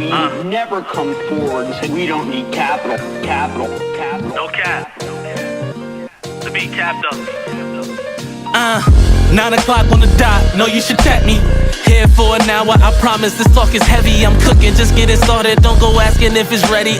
never come forward and say we don't need capital. No cap. The beat capped up. 9 o'clock on the dot, no you should tap me. Here for an hour, I promise this talk is heavy. I'm cooking, just get it started, don't go asking if it's ready.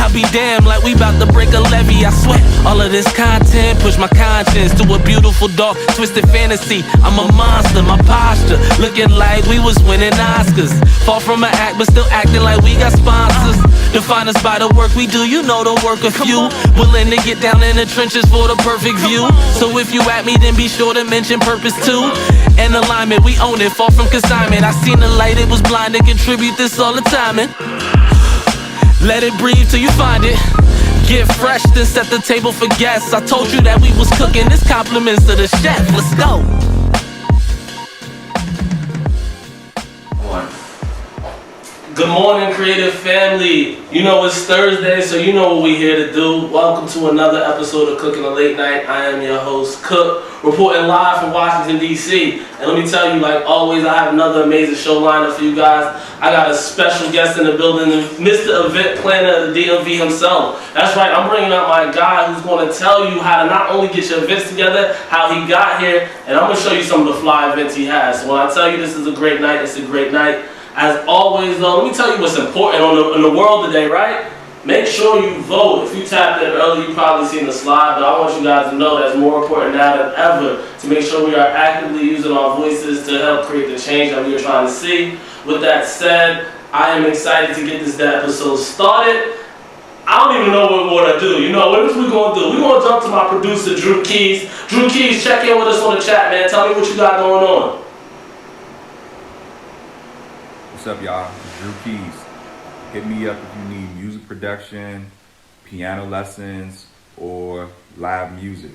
I'll be damned like we bout to break a levee. I swear, all of this content push my conscience to a beautiful, dark, twisted fantasy. I'm a monster, my posture looking like we was winning Oscars. Far from an act, but still acting like we got sponsors. Define us by the work we do, you know the work of few. Willing to get down in the trenches for the perfect view. So if you at me, then be sure to mention purpose too. And alignment, we own it, far from consignment. I seen the light, it was blind to contribute this all the timing. Let it breathe till you find it. Get fresh, then set the table for guests. I told you that we was cooking, this compliments to the chef. Let's go. Good morning, creative family. You know it's Thursday, so you know what we're here to do. Welcome to another episode of Cooking a Late Night. I am your host, Cook, reporting live from Washington, D.C. And let me tell you, like always, I have another amazing show lineup for you guys. I got a special guest in the building, Mr. Event Planner of the DMV himself. That's right, I'm bringing out my guy who's going to tell you how to not only get your events together, how he got here, and I'm going to show you some of the fly events he has. So when I tell you this is a great night, it's a great night. As always, though, let me tell you what's important in the world today, right? Make sure you vote. If you tapped in earlier, you probably seen the slide, but I want you guys to know that's more important now than ever to make sure we are actively using our voices to help create the change that we are trying to see. With that said, I am excited to get this episode started. I don't even know what more to do. You know, what is we going to do? We're going to jump to my producer, Drew Keys. Drew Keys, check in with us on the chat, man. Tell me what you got going on. What's up, y'all? It's Drew Keys. Hit me up if you need music production, piano lessons, or live music.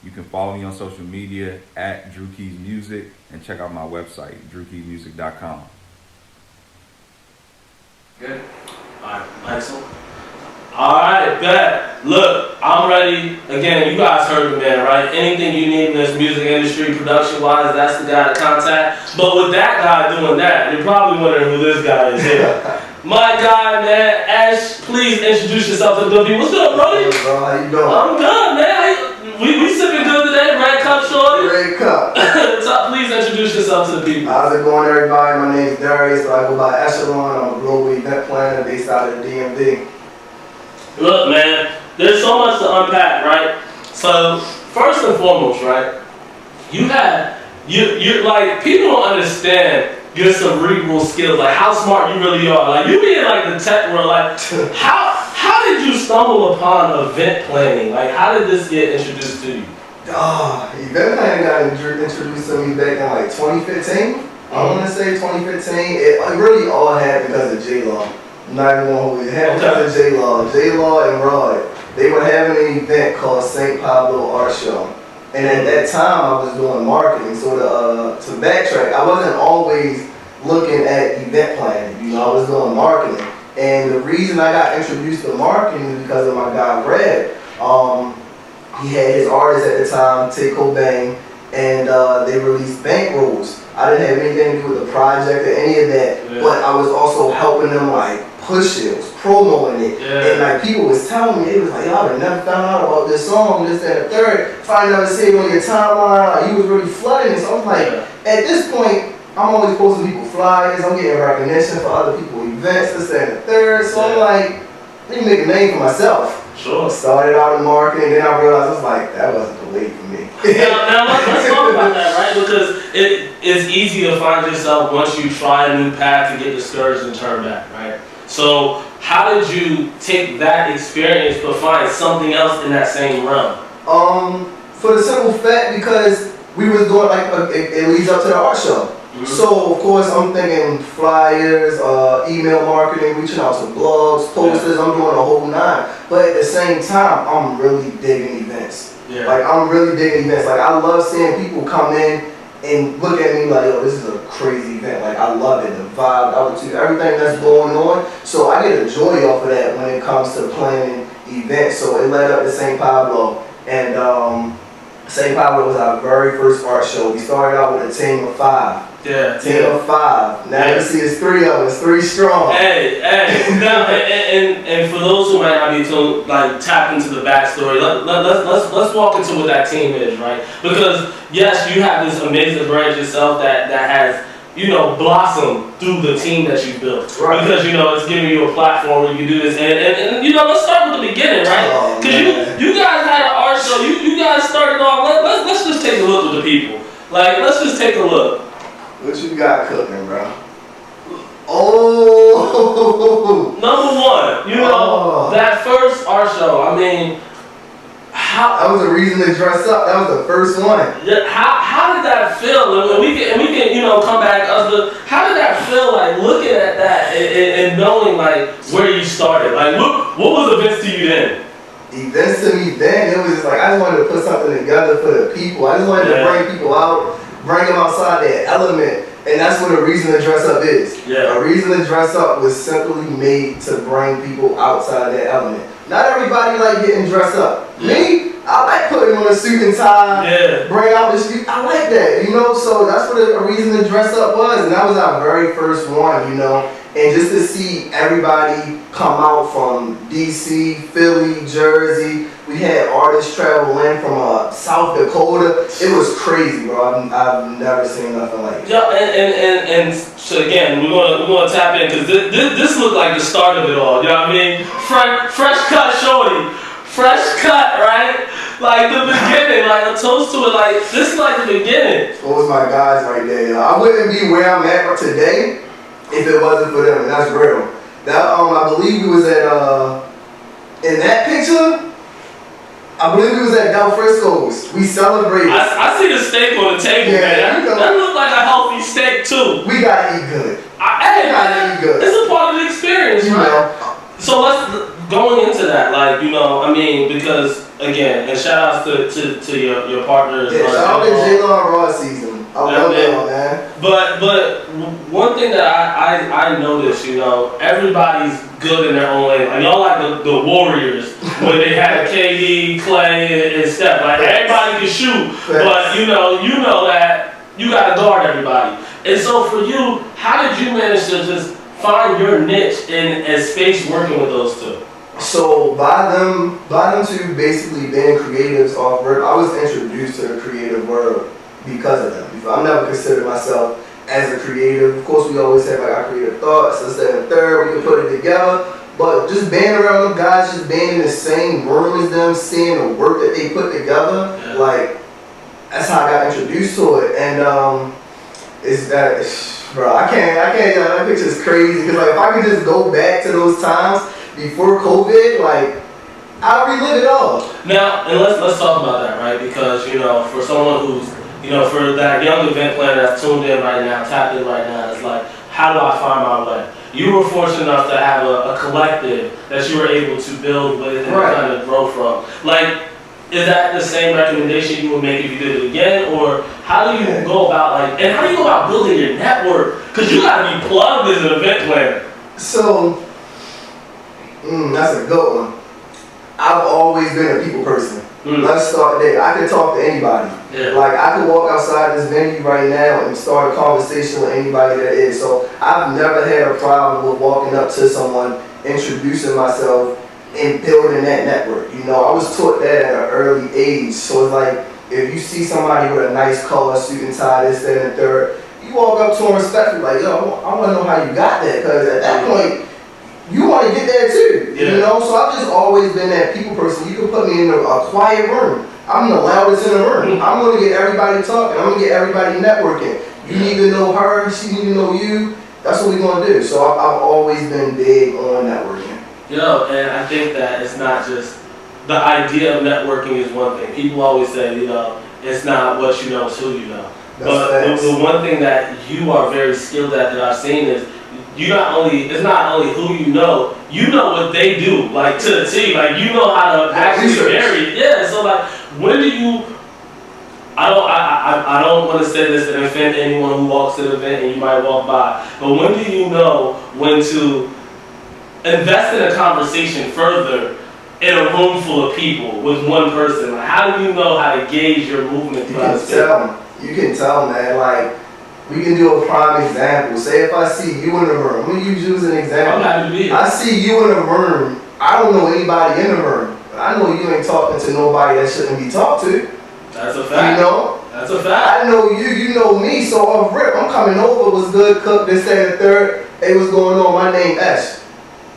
You can follow me on social media at Drew Keys Music and check out my website, drewkeysmusic.com. Good. Alright, excellent. Alright, bet. Look, I'm ready. Again, you guys heard the man, right? Anything you need in this music industry, production-wise, that's the guy to contact. But with that guy doing that, you're probably wondering who this guy is here. My guy, man, Ash, please introduce yourself to the good people. What's up, brother? Hey, bro, how you doing? I'm good, man. We sipping good today, Red Cup, shorty? Red Cup. So please introduce yourself to the people. How's it going, everybody? My name is Darius. I go by Echelon. I'm a global event planner based out of the DMV. Look, man, there's so much to unpack, right? So, first and foremost, right, you're like, people don't understand your cerebral skills, like how smart you really are. Like, you be in like the tech world, like, how did you stumble upon event planning? Like, how did this get introduced to you? Event planning got introduced to me back in like 2015. I want to say 2015. It really all happened because of J-Law. Not even one who had because of J-Law and Rod. They were having an event called St. Pablo Art Show. And at that time I was doing marketing. So to backtrack, I wasn't always looking at event planning. You know, I was doing marketing. And the reason I got introduced to marketing is because of my guy Red. He had his artist at the time, Tay Cobain, and they released bankrolls. I didn't have anything to do with the project or any of that, but I was also helping them like push it, was promoting it, and like people was telling me, it was like, y'all never found out about this song, this, that, and the third. If I never see it on your timeline, like, you was really flooding it. So I'm like, at this point, I'm always posting people flyers, I'm getting recognition for other people's events, this, that, and the third. So I'm like, let me make a name for myself. Sure. Started out in marketing, then I realized I was like, that wasn't the way for me. now let's talk about that, right? Because it's easy to find yourself once you try a new path to get discouraged and turn back, right? So how did you take that experience but find something else in that same realm? For the simple fact, because we was doing like it leads up to the art show. Mm-hmm. So of course I'm thinking flyers, email marketing, reaching out to blogs, posters. I'm doing a whole nine. But at the same time, I'm really digging events. Yeah. Like I'm really digging events. Like I love seeing people come in and look at me like, yo, this is a crazy event. Like I love it, the vibe, the altitude, everything that's going on. So I get a joy off of that when it comes to planning events. So it led up to St. Pablo, and St. Pablo was our very first art show. We started out with a team of 5. Yeah. Team of 5. Now you see it's 3 of us, 3 strong. Hey. Now, and for those who might not be tap into the backstory, let's walk into what that team is, right? Because yes, you have this amazing brand yourself that has, blossomed through the team that you built. Right. Because it's giving you a platform where you can do this. And let's start with the beginning, right? Because you guys had an art show. You guys started off. Let's just take a look at the people. Let's just take a look. What you got cooking, bro? Oh! Number one, that first art show. I mean, that was a reason to dress up. That was the first one. Yeah, how did that feel? And we can come back. How did that feel? Looking at that and knowing where you started. What was events to you then? Events to me then, it was just I just wanted to put something together for the people. I just wanted to bring people out, bring them outside their element. And that's what a reason to dress up is. Yeah. A reason to dress up was simply made to bring people outside their element. Not everybody like getting dressed up. Yeah. Me, I like putting on a suit and tie, bring out the street. I like that, so that's what a reason to dress up was. And that was our very first one, And just to see everybody come out from DC, Philly, Jersey. We had artists travel in from South Dakota. It was crazy, bro. I've never seen nothing like it. Yeah, and so again, we're gonna tap in because this looked like the start of it all. You know what I mean? Fresh cut, shorty. Fresh cut, right? The beginning, a toast to it. This is the beginning. Those my guys right there. I wouldn't be where I'm at today if it wasn't for them, and that's real. That I believe we was at in that picture. I believe we was at Del Frisco's. We celebrated. I see the steak on the table, man. That looked like a healthy steak too. We gotta eat good. Eat good. It's a part of the experience, right? So let's going into that, because again, and shout outs to your partners. Yeah, shout out to J-Law Raw season. I love y'all, man. But one thing that I noticed, everybody's good in their own way. Y'all like the Warriors when they had KD, Clay, and Steph. Everybody can shoot, but you know that you gotta guard everybody. And so for you, how did you manage to just find your niche and space working with those two? So by them two basically being creatives off work, I was introduced to the creative world because of them. I never considered myself as a creative. Of course, we always have our creative thoughts, this, that, and third. We can put it together. But just being around them guys, just being in the same room as them, seeing the work that they put together, that's how I got introduced to it. And bro, I can't. That picture's crazy because if I could just go back to those times before COVID, I'll relive it all. Now, and let's talk about that, right? Because for someone who's for that young event planner that's tuned in right now, tapped in right now, it's how do I find my way? You were fortunate enough to have a collective that you were able to build with and kind of grow from. Is that the same recommendation you would make if you did it again, or how do you go about and how do you go about building your network? Because you got to be plugged as an event planner. So, that's a good one. I've always been a people person. Let's start there. I can talk to anybody. Yeah. I could walk outside this venue right now and start a conversation with anybody that is. So I've never had a problem with walking up to someone, introducing myself, and building that network. I was taught that at an early age. So it's if you see somebody with a nice color, suit and tie, this, that, and third, you walk up to them respectfully, yo, I want to know how you got that, because at that point, you want to get there too, So I've just always been that people person. You can put me in a quiet room. I'm the loudest in the room. I'm going to get everybody talking. I'm going to get everybody networking. You need to know her. She need to know you. That's what we're going to do. So I've always been big on networking. And I think that it's not just the idea of networking is one thing. People always say, it's not what you know, it's who you know. But the one thing that you are very skilled at that I've seen is it's not only who you know what they do, to the T, you know how to actually vary it. Yeah, so when do you, I don't want to say this and offend anyone who walks to the event and you might walk by, but when do you know when to invest in a conversation further in a room full of people with one person? Like, how do you know how to gauge your movement You throughout the can space? tell. You can tell, man. Like, we can do a prime example. Say if I see you in the room, let me use you as an example. I'm happy to be here. I see you in the room. I don't know anybody in the room, but I know you ain't talking to nobody that shouldn't be talked to. That's a fact. You know? That's a fact. I know you, you know me, so off rip, I'm coming over, was good, cook, this, that, and the third. Hey, what's going on? My name Ash.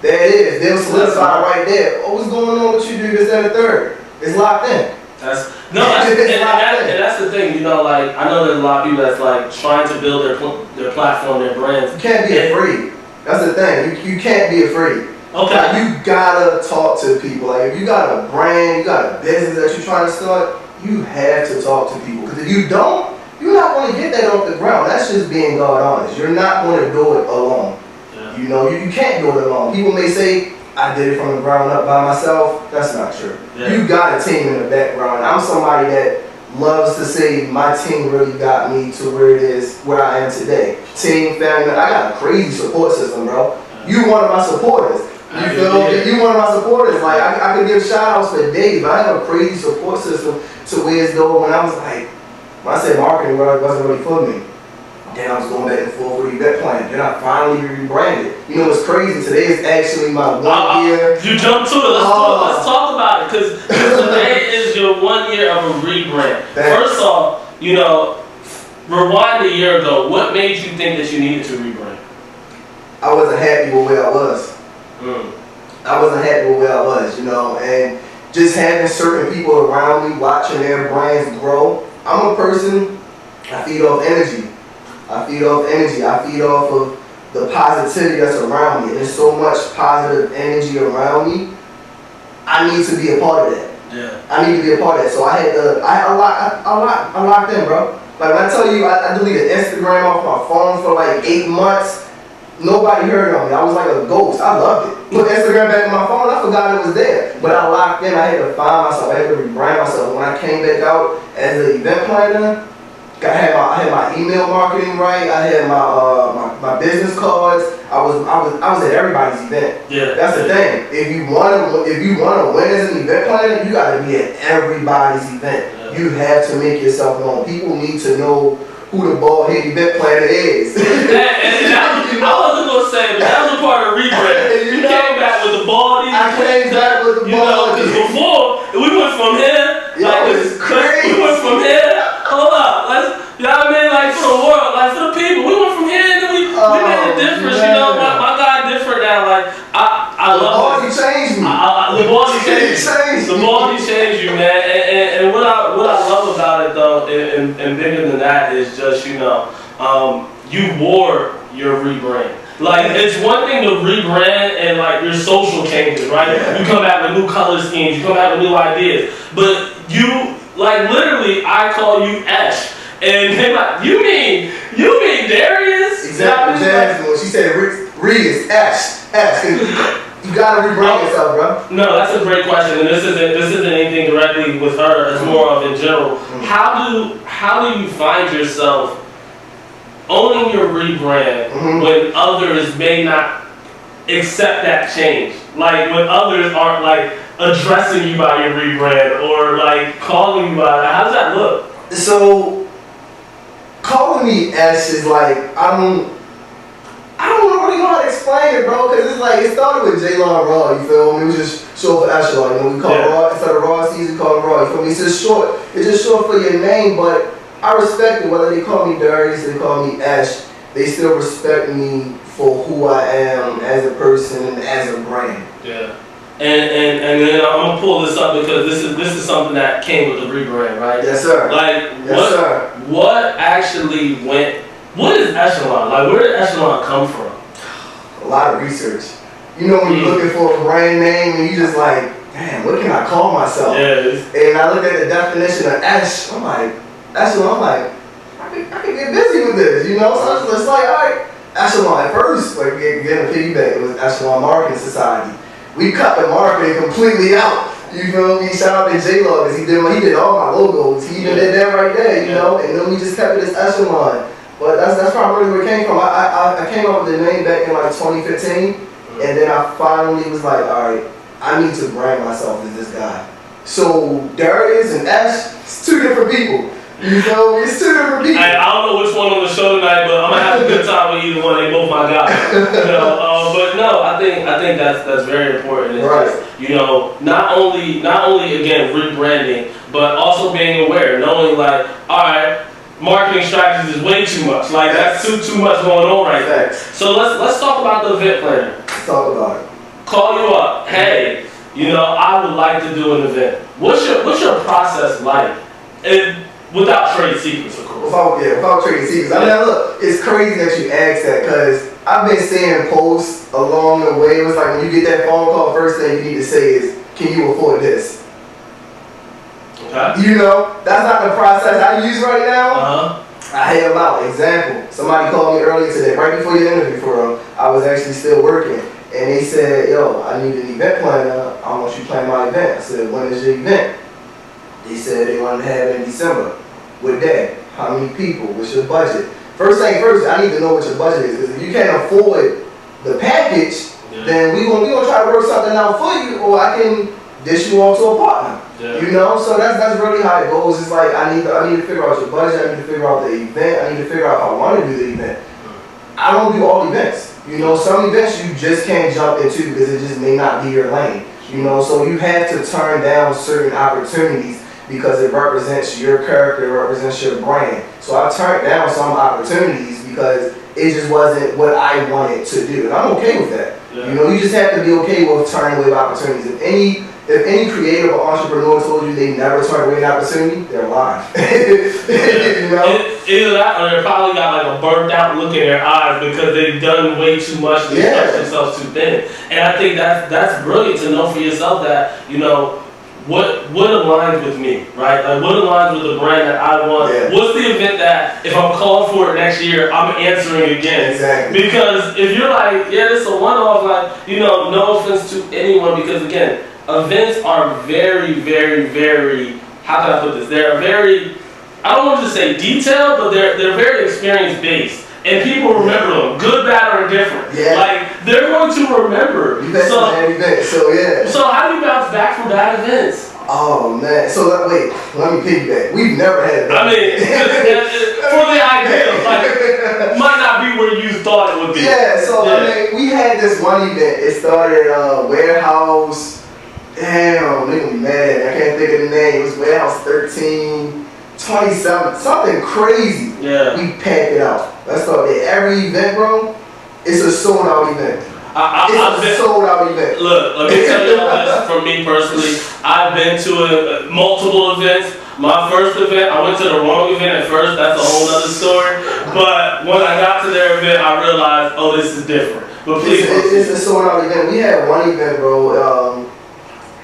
There it is. They'll solidify right there. Oh, what's going on? What you do, this, that, and the third. It's locked in. That's and that's the thing, you know. Like, I know there's a lot of people that's like trying to build their platform, their brands. You can't be afraid. That's the thing. You can't be afraid. Okay. Like, you gotta talk to people. Like, if you got a brand, you got a business that you're trying to start, you have to talk to people. Because if you don't, you're not going to get that off the ground. That's just being God honest. You're not going to do it alone. Yeah. You know, you can't do it alone. People may say, I did it from the ground up by myself. That's not true. Yeah. You got a team in the background. I'm somebody that loves to say my team really got me to where it is, where I am today. Team, family, I got a crazy support system, bro. You one of my supporters. You feel me? You one of my supporters. Like, I could give shout outs for days, but I have a crazy support system to where it's though when I was like, when I said marketing, it wasn't really for me. Then I was going back and forth with that plan. Then I finally rebranded. You know what's crazy? Today is actually my 1 year. You jumped to it. Let's talk about it. Because today is your 1 year of a rebrand. First off, you know, rewind a year ago. What made you think that you needed to rebrand? I wasn't happy with where I was. I wasn't happy with where I was, you know, and just having certain people around me watching their brands grow. I'm a person, I feed off energy. I feed off of the positivity that's around me. There's so much positive energy around me. I need to be a part of that. Yeah. I need to be a part of that. So I had to, I locked in, bro. Like, when I tell you, I deleted Instagram off my phone for like 8 months. Nobody heard of me. I was like a ghost. I loved it. Put Instagram back in my phone, I forgot it was there. But I locked in. I had to find myself. I had to rebrand myself. When I came back out as an event planner, I had my email marketing right. I had my business cards. I was at everybody's event. Yeah. That's the thing. If you wanna win as an event planner, you gotta be at everybody's event. Yeah. You have to make yourself known. People need to know who the bald head event planner is. I wasn't gonna say it, but that was a part of rebrand. You came back with the baldies. I came back with the baldies. Because before we went from here, Yo, it's crazy. We went from here. Hold up, you know what I mean? Like, for the world, like for the people, we went from here and then we made a difference. Man. You know, my guy different now. Like, I love it. The baldy changed me. The baldy changed. The baldy changed you, man. And what I love about it though, and bigger than that, is just, you know, you wore your rebrand. Like, it's one thing to rebrand and like your social changes, right? Yeah. You come back with new color schemes, you come back with new ideas, but you, like, literally, I call you Ash, and they're like, you mean Darius? Exactly. Jasmine, when she said Reed, Ash. You gotta rebrand yourself, bro. No, that's a great question, and this isn't anything directly with her. It's more of in general. How do you find yourself owning your rebrand when others may not accept that change? Like, when others aren't like addressing you by your rebrand or like calling you by that. How does that look? So calling me Ash is like, I don't really know how to explain it, bro, because it's like, it started with J-Law Raw, you feel me? It was just short for Echelon, you know, we call it Raw, instead of Raw season, call it Raw, you feel me? It's just short for your name, but I respect it, whether they call me Darius, they call me Ash, they still respect me for who I am as a person and as a brand. Yeah. And then I'm gonna pull this up because this is something that came with the rebrand, right? Yes, sir. Like, yes, sir. What actually went? What is Echelon? Like, where did Echelon come from? A lot of research. You know, when you're looking for a brand name and you just like, damn, what can I call myself? Yes. And I look at the definition of Ash, I'm like, Echelon, I'm like, I can get busy with this, you know? So it's like, all right, Echelon at first, like getting a piggyback, it was Echelon Marketing Society. We cut the marketing completely out. You feel me? Shout out to J-Law, because he did all my logos. He even did that right there, you know? And then we just kept it as Echelon. But that's probably where it came from. I came up with the name back in like 2015, and then I finally was like, all right, I need to brand myself as this guy. So Darius and Ash, it's two different people. You know, it's two different people. I don't know which one on the show tonight, but I'm gonna have a good time with either one. They both my guys. But no, I think that's very important. It's right. Just, not only again rebranding, but also being aware, knowing like, all right, marketing strategies is way too much. Like that's too much going on right there. So let's talk about the event planner. Let's talk about it. Call you up. Hey, I would like to do an event. What's your process like? Without trade secrets, of course. Without trading secrets. I mean, look, it's crazy that you asked that because I've been seeing posts along the way. It was like when you get that phone call, first thing you need to say is, "Can you afford this?" Okay. That's not the process I use right now. I hear them out. Example: somebody called me earlier today, right before your interview for them. I was actually still working, and they said, "Yo, I need an event planner. I want you to plan my event." I said, "When is your event?" They said they wanted to have it in December. With that, how many people? What's your budget? First thing first, I need to know what your budget is. Because if you can't afford the package, then we gonna try to work something out for you, or I can dish you off to a partner. Yeah. So that's really how it goes. It's like I need to figure out your budget. I need to figure out the event. I need to figure out if I want to do the event. I don't do all events. Some events you just can't jump into because it just may not be your lane. So you have to turn down certain opportunities because it represents your character, it represents your brand. So I turned down some opportunities because it just wasn't what I wanted to do. And I'm okay with that. Yeah. You just have to be okay with turning away opportunities. If any creative or entrepreneur told you they never turn away an opportunity, they're lying. Either that or they probably got like a burnt out look in their eyes because they've done way too much to stretch themselves too thin. And I think that's brilliant to know for yourself that, what aligns with me, right? Like what aligns with the brand that I want? Yeah. What's the event that if I'm called for it next year, I'm answering again? Exactly. Because if you're like, this is a one-off, like, no offense to anyone, because again, events are very, very, very, how can I put this? They're very, I don't want to say detailed, but they're very experience-based. And people remember them, good, bad, or indifferent. Yeah. Like, they're going to remember. So how do you bounce back from bad events? Oh, man. So, wait, let me piggyback. We've never had that. I mean, for the idea, like, might not be where you thought it would be. Yeah, I mean, we had this one event. It started Warehouse, damn, they gonna be mad. I can't think of the name. It was Warehouse 1327, something crazy. Yeah. We packed it out. That's all day. Every event, bro, it's a sold out event. It's a sold out event. Look, let me tell you this from me personally. I've been to multiple events. My first event, I went to the wrong event at first. That's a whole other story. But when I got to their event, I realized, this is different. But please, it's a sold out event. We had one event, bro,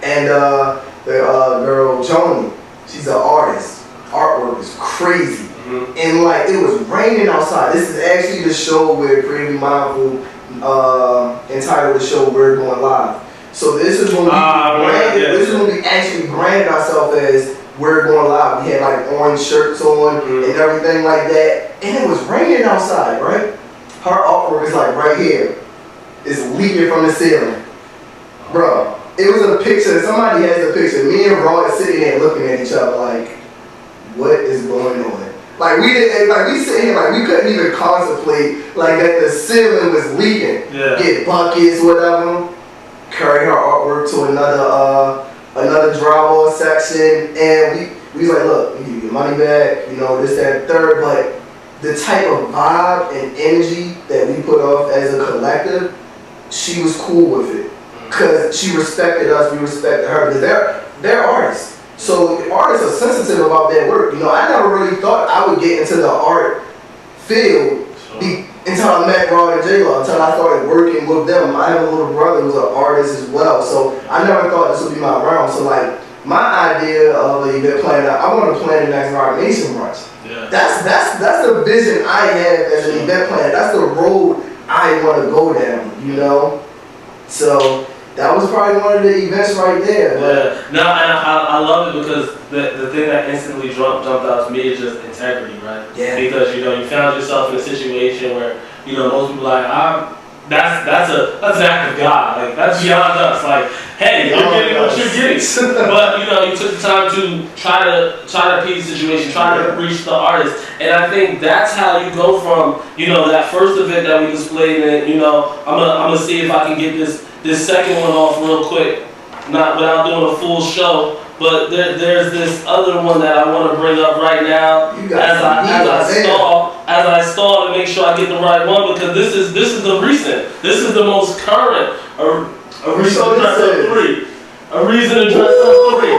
and the girl Joni, she's an artist. Artwork is crazy. And like it was raining outside. This is actually the show where Creatively Mindful entitled the show We're Going Live. So this is when we actually branded ourselves as We're Going Live. We had like orange shirts on and everything like that. And it was raining outside, right? Her artwork is like right here. It's leaking from the ceiling. Bro, it was a picture. Somebody has a picture. Me and Rod sitting there looking at each other like, what is going on? Like we sitting here like we couldn't even contemplate like that the ceiling was leaking. Yeah. Get buckets, whatever. Carry her artwork to another drywall section, and we was like, look, we give you your money back, this, that, third. But the type of vibe and energy that we put off as a collective, she was cool with it, cause she respected us, we respected her, because they're artists. So artists are sensitive about their work. I never really thought I would get into the art field until I met Rod and J-Law, until I started working with them. I have a little brother who's an artist as well, so I never thought this would be my realm. So like my idea of an event planner, I want to plan the next Rock Nation brunch. Yeah. That's the vision I have as an event planner. That's the road I want to go down. So that was probably one of the events right there. Yeah. No, and I love it because the thing that instantly jumped out to me is just integrity, right? Yeah. Because you found yourself in a situation where most people are like, that's an act of God. Like that's beyond us. Like, hey, you're getting what you're getting. But you took the time to try to piece the situation, try to reach the artist. And I think that's how you go from, that first event that we displayed, and I'm gonna see if I can get this second one off real quick, not without doing a full show. But there's this other one that I want to bring up right now as I stall to make sure I get the right one, because this is the recent. This is the most current. A reason to dress up 3. A reason to dress up 3.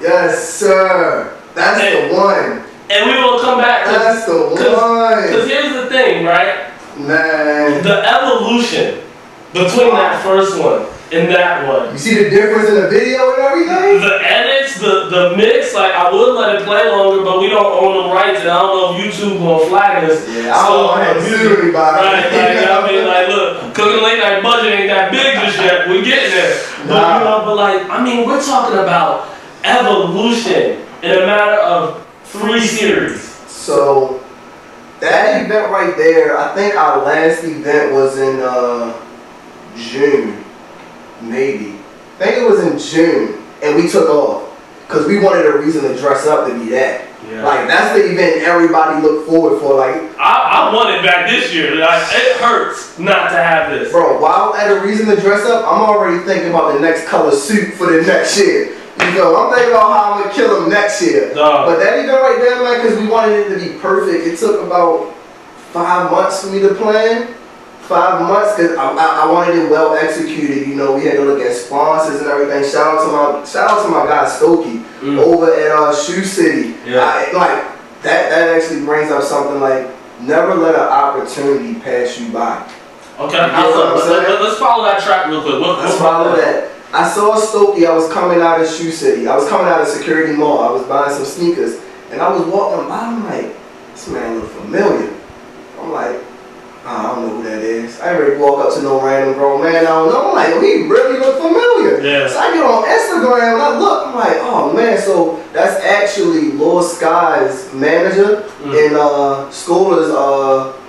Yes, sir. That's the one. And we will come back. That's the one. Because here's the thing, right? Man. The evolution between that first one and that one. You see the difference in the video and everything? The edits, the mix, like I would let it play longer, but we don't own the rights, and I don't know if YouTube gonna flag us. Yeah, I don't want to sue anybody. Right, look, Cooking Late Night budget ain't that big just yet. We getting there. But we're talking about evolution in a matter of 3 series. So that event right there, I think our last event was in June. Maybe. I think it was in June, and we took off because we wanted a reason to dress up to be that. Yeah. Like, that's the event everybody looked forward for. Like, I want it back this year. Like, it hurts not to have this. Bro, while at a reason to dress up, I'm already thinking about the next color suit for the next year. I'm thinking about how I'm gonna kill him next year. But that event right there, man, because we wanted it to be perfect. It took about 5 months for me to plan. 5 months, because I wanted it well executed. We had to look at sponsors and everything. Shout out to my guy Stokey over at Shoe City. Yeah. That actually brings up something like, never let an opportunity pass you by. Okay, let's follow that track real quick. Let's follow that. I saw Stokey. I was coming out of Shoe City. I was coming out of Security Mall. I was buying some sneakers, and I was walking by. I'm like, this man look familiar. I'm like, I don't know who that is. I ain't ready to walk up to no random grown man I don't know. I'm like, he really look familiar. Yeah. So I get on Instagram and I look, I'm like, oh man, so that's actually Lord Sky's manager in Schola's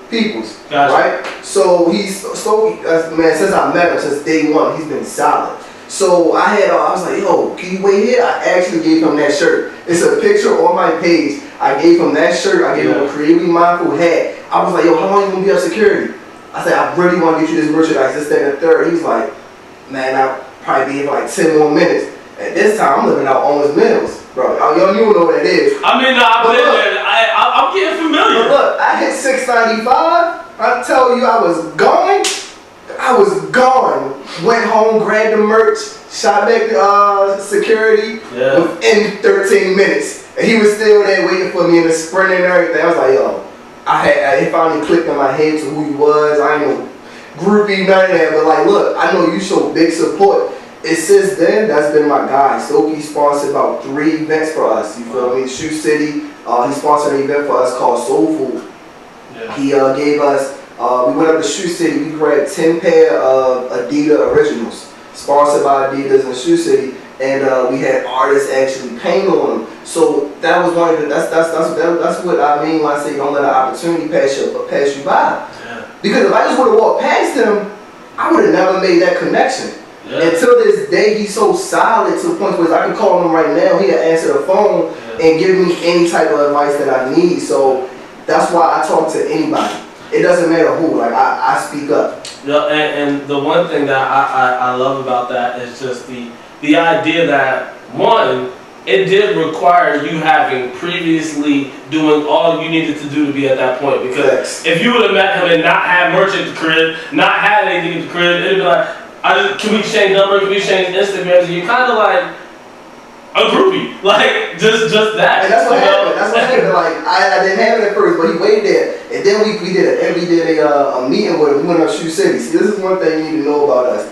Peoples. Gotcha. Right? So man, since I met him, since day one, he's been solid. So I was like, yo, can you wait here? I actually gave him that shirt. It's a picture on my page. I gave him that shirt. I gave him a Creatively Mindful hat. I was like, yo, how long you gonna be up security? I said, I really want to get you this merchandise, this, that, and the third. He was like, man, I'll probably be here for like 10 more minutes. At this time, I'm living out Owens Mills, bro. Yo, you don't know what that is. I'm getting familiar. But look, I hit 695. I tell you, I was going. Went home, grabbed the merch, shot back to security within 13 minutes. And he was still there waiting for me in the sprint and everything. I was like, yo, it finally clicked in my head to who he was. I ain't no groupie, none of that. But like, look, I know you show big support. And since then, that's been my guy. Stokey sponsored about 3 events for us. You feel me? Shoe City, he sponsored an event for us called Soul Food. Yeah. He gave us, we went up to Shoe City, we grabbed 10 pair of Adidas Originals, sponsored by Adidas in Shoe City. And we had artists actually paint on them. So that was one of the, that's what I mean when I say don't let an opportunity pass you by. Yeah. Because if I just would have walked past him, I would have never made that connection. Yeah. Until this day, he's so solid to the point where I can call him right now, he'll answer the phone and give me any type of advice that I need. So that's why I talk to anybody. It doesn't matter who, like I speak up. Yeah, and the one thing that I love about that is just the idea that, one, it did require you having previously doing all you needed to do to be at that point. Because if you would have met him and not had merch at the crib, not had anything at the crib, it'd be like, can we change number? Can we change Instagram? So you're kind of like a groupie, like just that. And that's what happened. That's what happened. Like I didn't have it at first, but he waited there, and then we did a meeting with him. We went up Shoe City. See, this is one thing you need to know about us.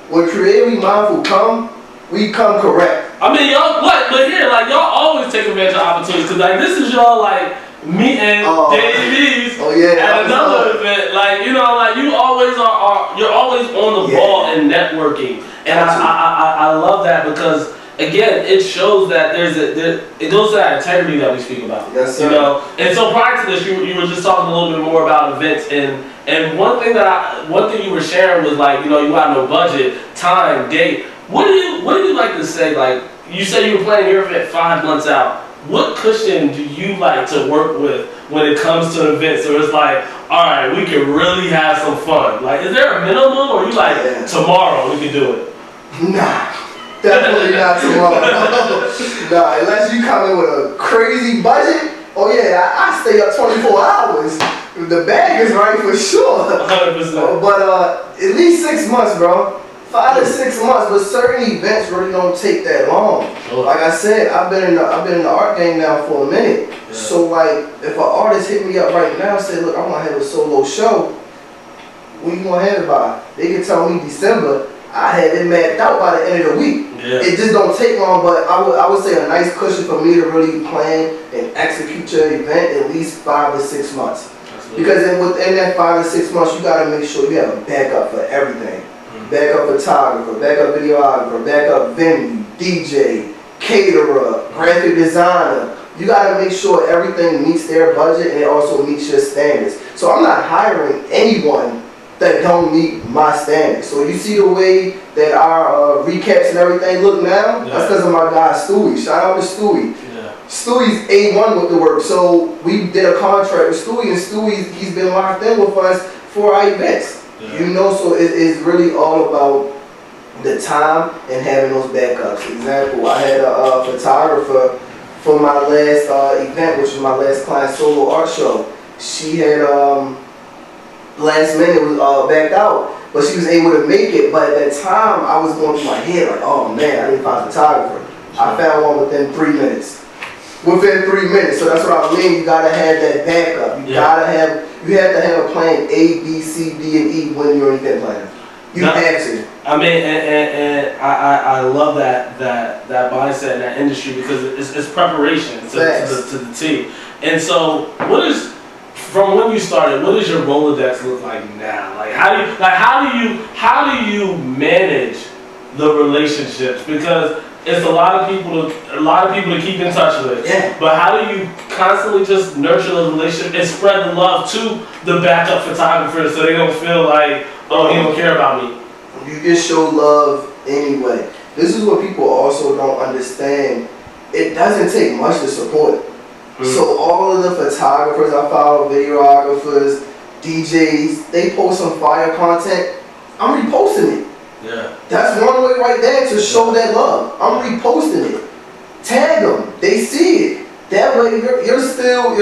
When Creatively Mindful come, we come correct. I mean, y'all, but here, like, y'all always take advantage of opportunities, because, like, this is y'all, like, meeting Davies at another event. Like, you know, like, you always you're always on the ball and networking. And I love that because again, it shows that it goes to that integrity that we speak about. Yes, sir. You know, and so prior to this, you were just talking a little bit more about events, and one thing you were sharing was like, you know, you got no budget, time, date. What do you like to say? Like, you said you were planning your event 5 months out. What cushion do you like to work with when it comes to events? So it's like, all right, we can really have some fun. Like, is there a minimum, or you like tomorrow we can do it? Nah, definitely not tomorrow. Nah, unless you come in with a crazy budget. Oh yeah, I stay up 24 hours. The bag is right for sure. 100%. But at least 6 months, bro. 5 to 6 months, but certain events really don't take that long. Sure. Like I said, I've been in the art game now for a minute. Yeah. So like, if an artist hit me up right now and say, look, I want to have a solo show, when you gonna have it by? They can tell me December. I had it mapped out by the end of the week. Yeah. It just don't take long, but I would say a nice cushion for me to really plan and execute your event at least 5 to 6 months. Absolutely. Because within that 5 to 6 months, you gotta make sure you have a backup for everything. Backup photographer, backup videographer, backup venue, DJ, caterer, graphic designer. You gotta make sure everything meets their budget and it also meets your standards. So I'm not hiring anyone that don't meet my standards. So you see the way that our recaps and everything look now? Yeah. That's because of my guy Stewie. Shout out to Stewie. Yeah. Stewie's A1 with the work. So we did a contract with Stewie, and Stewie's been locked in with us for our events. Yeah. You know, so it's really all about the time and having those backups. Example, I had a photographer for my last event, which was my last client solo art show. She had last minute was backed out, but she was able to make it. But at that time, I was going through my head like, oh man, I didn't find a photographer. I found one within 3 minutes. Within 3 minutes, so that's what I mean. You gotta have that backup. You have to have a plan A, B, C, D, and E when you're an event planner. You have to. I mean, and I love that mindset in that industry because it's preparation to the T. And so, from when you started, what does your Rolodex look like now? Like how do you manage the relationships? Because it's a lot of people to keep in touch with. Yeah. But how do you constantly just nurture those relationships and spread the love to the backup photographers so they don't feel like, oh, he don't care about me? You can show love anyway. This is what people also don't understand. It doesn't take much to support. So all of the photographers I follow, videographers, DJs, they post some fire content. I'm reposting it. Yeah. That's one way right there to show that love. I'm reposting it. Tag them. They see it. That way you're still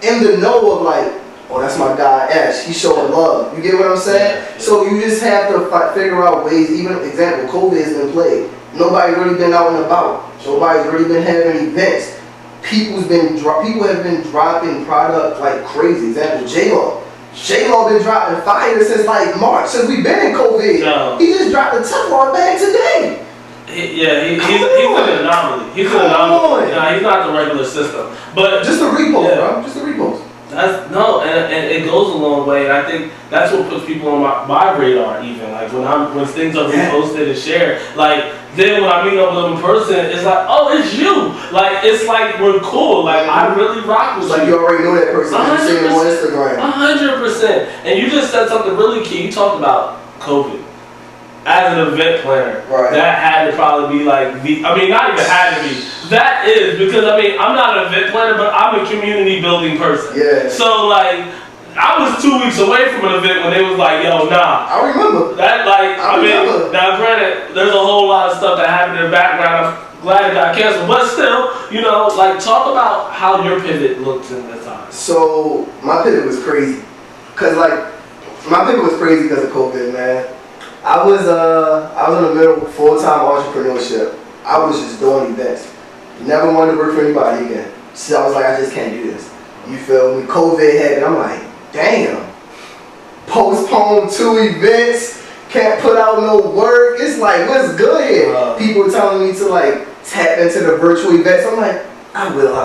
in the know of like, oh, that's my guy Ash. He's showing love. You get what I'm saying? Yeah. So you just have to figure out ways. Even example, COVID has been played. Nobody really been out and about. Nobody's really been having events. People have been dropping product like crazy. Example, J-Lo been dropping fire since like March, since we've been in COVID. No. He just dropped a Teflon bag today. He's an anomaly. He's an anomaly. Nah, he's not the regular system. But Just a repost, bro. Just a repost. And it goes a long way. And I think that's what puts people on my radar. Even like when things are reposted and shared. Like then when I meet up with them in person, it's like, oh, it's you. Like it's like we're cool. Like I really rock with Like you already know that person. You see him on Instagram. 100%. And you just said something really key. You talked about COVID. As an event planner, right. That had to probably be like not even had to be. That is, because I'm not an event planner, but I'm a community building person. Yeah. So like, I was 2 weeks away from an event when they was like, yo, nah. I remember. That now granted, there's a whole lot of stuff that happened in the background. I'm glad it got canceled, but still, like talk about how your pivot looked in the time. So my pivot was crazy. Because of COVID, man. I was in the middle of full-time entrepreneurship. I was just doing events. Never wanted to work for anybody again. So I was like, I just can't do this. You feel me? COVID happened. I'm like, damn. Postponed 2 events. Can't put out no work. It's like, what's good here? People telling me to like tap into the virtual events. I'm like, I will.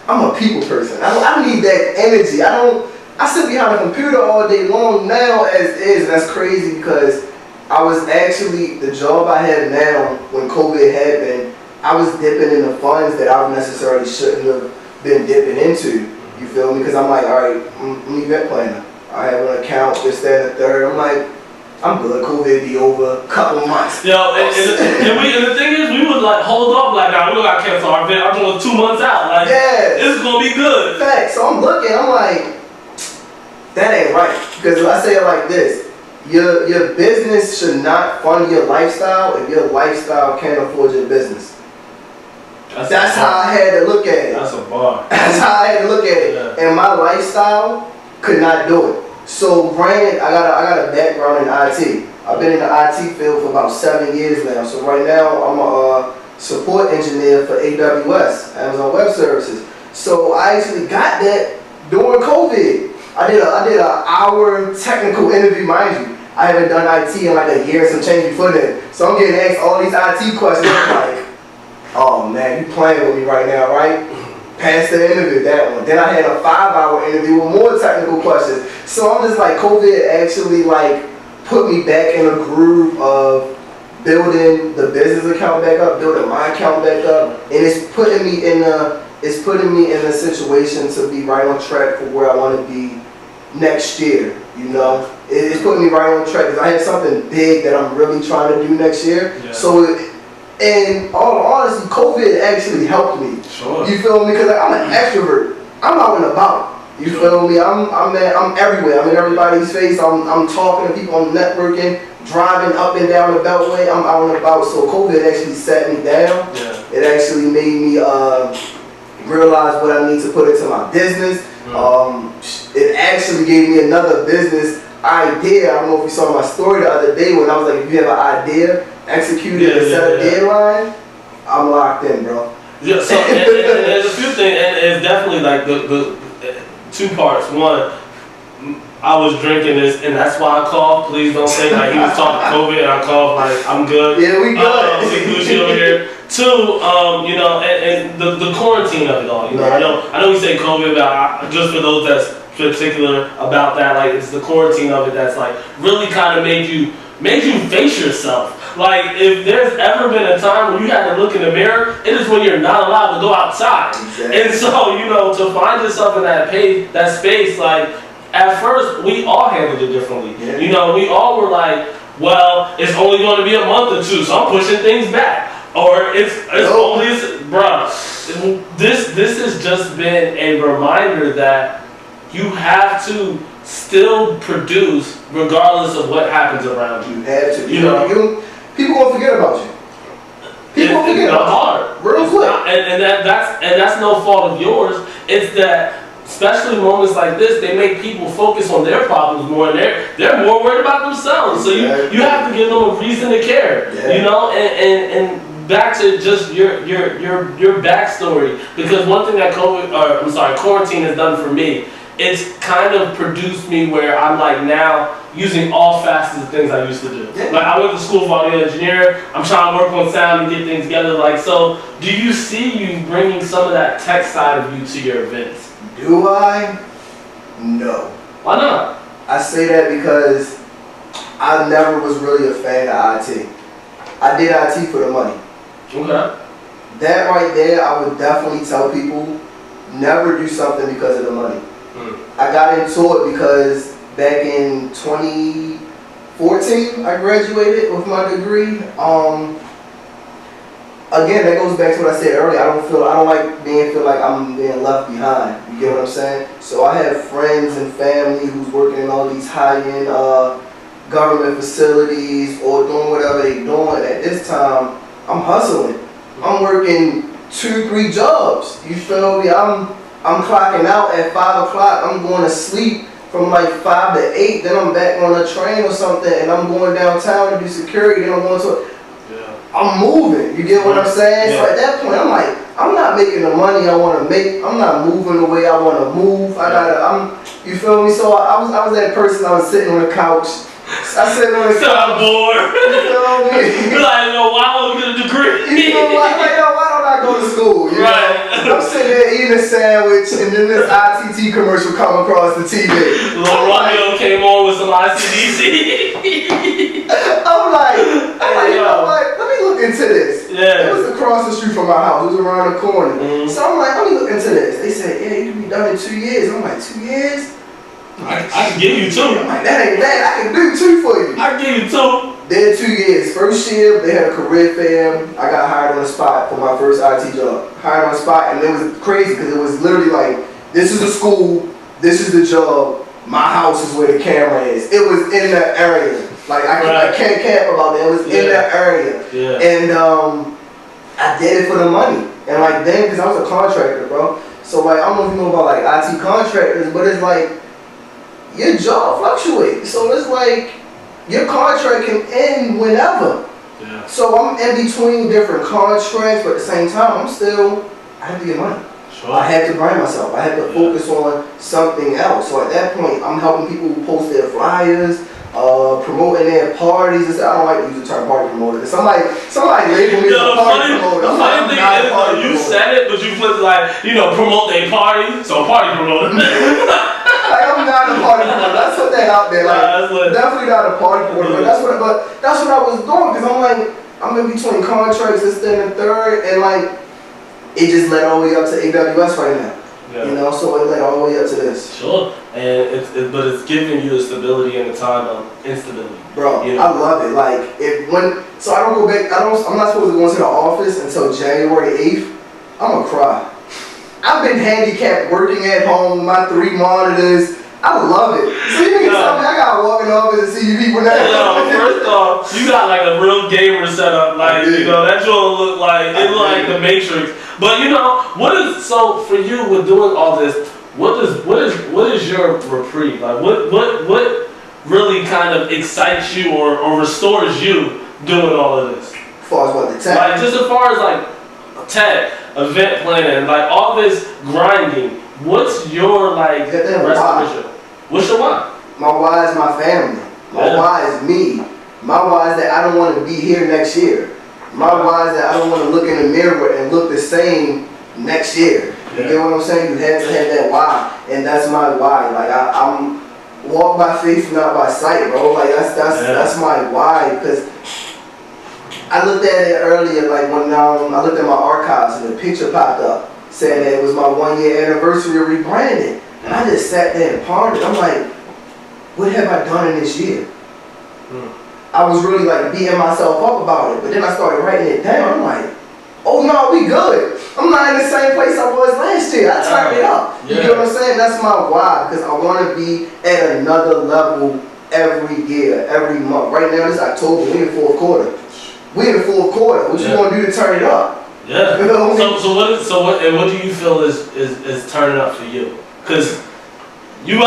I'm a people person. I need that energy. I sit behind a computer all day long now as is. And that's crazy because I was actually, the job I have now, when COVID happened, I was dipping in the funds that I necessarily shouldn't have been dipping into. You feel me? Because I'm like, all right, I'm an event planner. I have an account, this, that, and the third. I'm like, I'm good. COVID be over a couple months. Yo, and the thing is, we would like hold up like, nah, we don't got to cancel our event. I'm doing 2 months out. Like, yeah, this is gonna be good. Fact. So I'm looking. I'm like, that ain't right. Because I say it like this: your business should not fund your lifestyle if your lifestyle can't afford your business. That's how I had to look at it. That's a bar. That's how I had to look at it. Yeah. And my lifestyle could not do it. So granted, I got a background in IT. I've been in the IT field for about 7 years now. So right now I'm a support engineer for AWS, Amazon Web Services. So I actually got that during COVID. I did an hour technical interview, mind you. I haven't done IT in like a year, some change before that. So I'm getting asked all these IT questions. I'm like, oh man, you playing with me right now, right? Passed the interview, that one. Then I had a 5-hour interview with more technical questions. So I'm just like, COVID actually like put me back in a groove of building the business account back up, building my account back up, and it's putting me in a situation to be right on track for where I want to be next year. You know, it's putting me right on track because I have something big that I'm really trying to do next year. Yeah. So, and all honesty, COVID actually helped me. Sure. You feel me? Because like, I'm an extrovert. I'm out and about. You feel me? I'm everywhere. I'm in everybody's face. I'm talking to people. I'm networking, driving up and down the Beltway. I'm out and about. So COVID actually sat me down. Yeah. It actually made me realize what I need to put into my business. It actually gave me another business idea. I don't know if you saw my story the other day when I was like, if you have an idea, execute it and set a deadline, I'm locked in, bro. Yeah, so and there's a few things, and it's definitely like the 2 parts. One, I was drinking this, and that's why I coughed. Please don't say like he was talking COVID and I coughed. Like I'm good. Yeah, we good. We Gucci over here. 2, you know, and the quarantine of it all. You know, I know we say COVID, but just for those that's particular about that, like it's the quarantine of it that's like really kind of made you face yourself. Like if there's ever been a time when you had to look in the mirror, it is when you're not allowed to go outside. Exactly. And so, you know, to find yourself in that space, like at first we all handled it differently. Yeah. You know, we all were like, well, it's only going to be a month or 2, so I'm pushing things back. Or it's only, bruh, this has just been a reminder that you have to still produce regardless of what happens around you. You have to. You know, people won't forget about you. People won't forget about you. Real quick. And that's no fault of yours. It's that, especially moments like this, they make people focus on their problems more, and they're more worried about themselves. So you have to give them a reason to care. Yeah. You know, and back to just your backstory, because one thing that quarantine has done for me, it's kind of produced me where I'm like now using all facets of things I used to do. Yeah. Like I went to school for audio engineer. I'm trying to work on sound and get things together. Like, so do you see you bringing some of that tech side of you to your events? Do I? No. Why not? I say that because I never was really a fan of IT. I did IT for the money. Okay. That right there, I would definitely tell people, never do something because of the money. I got into it because back in 2014, I graduated with my degree. Again, that goes back to what I said earlier. I don't like feel like I'm being left behind. You get what I'm saying? So I have friends and family who's working in all these high-end government facilities or doing whatever they're doing. At this time, I'm hustling. I'm working 2-3 jobs. You feel me? I'm clocking out at 5 o'clock. I'm going to sleep from like 5 to 8. Then I'm back on a train or something, and I'm going downtown to do security. Then I'm going to. I'm moving. You get what I'm saying? Yeah. So at that point, I'm like, I'm not making the money I want to make. I'm not moving the way I want to move. You feel me? So I was that person. I was sitting on the couch. I said on the couch. I'm bored. You feel me? You're like, why don't I get a degree? You know, why don't I I go to school, you Right. know? I'm sitting there eating a sandwich, and then this ITT commercial come across the TV. Little Romeo came on with some ICDC. I'm like, you know what? Let me look into this. Yeah. It was across the street from my house. It was around the corner. Mhm. So I'm like, let me look into this. They said, yeah, you can be done in 2 years. I'm like, 2 years? I can give you I'm 2. like, that ain't bad. I can do 2 for you. I can give you 2. Then 2 years. First year, they had a career fair. I got hired on the spot for my first IT job. Hired on the spot, and it was crazy because it was literally like, this is the school, this is the job, my house is where the camera is. It was in that area. Like, I can't cap about that. It was in that area. Yeah. And I did it for the money. And like then, because I was a contractor, bro. So like, I don't know if you know about like IT contractors, but it's like, your job fluctuates. So it's like, your contract can end whenever. Yeah. So I'm in between different contracts, but at the same time, I have to get money. Sure. I had to grind myself. I had to focus on something else. So at that point, I'm helping people post their flyers, promoting their parties. I don't like to use the term party promoter. Somebody labeled me as a party promoter. The funny thing is, you said it, but you flipped it like, promote their party, so party promoter. Like, I'm not a party promoter. Let's put that out there. Like, definitely not a party promoter. But that's what I was doing, because I'm in between contracts, this, then, and third, and like, it just led all the way up to AWS right now. Yeah. So it led all the way up to this. Sure, and but it's giving you the stability in the time of instability. Bro, I love it. Like, so I don't go back. I'm not supposed to go into the office until January 8th. I'm gonna cry. I've been handicapped working at home with my 3 monitors. I love it. So you can tell me I gotta walk in the office and see you people now. First off, you got like a real gamer setup. Like, that joint look like the Matrix. But so for you with doing all this, what is your reprieve? Like, what really kind of excites you or restores you doing all of this? As far as what, the tech? Like, just as far as like tech, event planning, like all this grinding, what's your like restoration? What's your why? My why is my family. My why is me. My why is that I don't want to be here next year. My why is that I don't want to look in the mirror and look the same next year. You get what I'm saying? You have to have that why, and that's my why. Like, I'm walk by faith, not by sight, bro. Like, that's my why, because I looked at it earlier, like when I looked at my archives and the picture popped up saying that it was my 1-year anniversary of rebranding. And I just sat there and pondered. I'm like, what have I done in this year? I was really like beating myself up about it, but then I started writing it down. I'm like, oh no, we good. I'm not in the same place I was last year. I turned it up. You know what I'm saying? That's my why, because I want to be at another level every year, every month. Right now, it's October. We in 4th quarter. What you gonna do to turn it up? Yeah. You know what what do you feel is turning up for you? Because you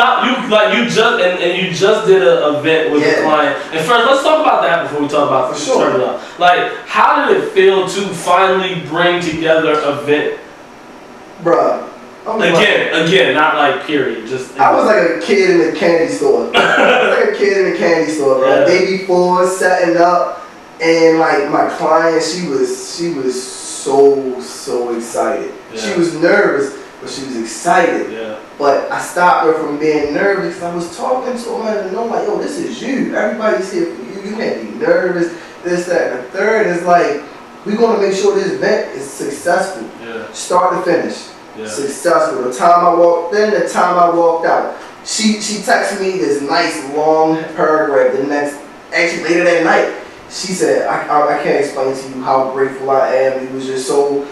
just did an event with a client. And first, let's talk about that before we talk about turning up. Like, how did it feel to finally bring together an event? Bruh. Again, not like period. Just I was like a kid in a candy store. Bro. Day before setting up, and like my client, she was so excited. Yeah. She was nervous, but she was excited. Yeah. But I stopped her from being nervous because I was talking to her and I'm like, yo, this is you. Everybody's here for you. You can't be nervous. This, that, and the third is like, we're gonna make sure this event is successful. Yeah. Start to finish. Yeah. Successful. The time I walked in, the time I walked out. She texted me this nice long paragraph actually later that night. She said, I can't explain to you how grateful I am. He was just so,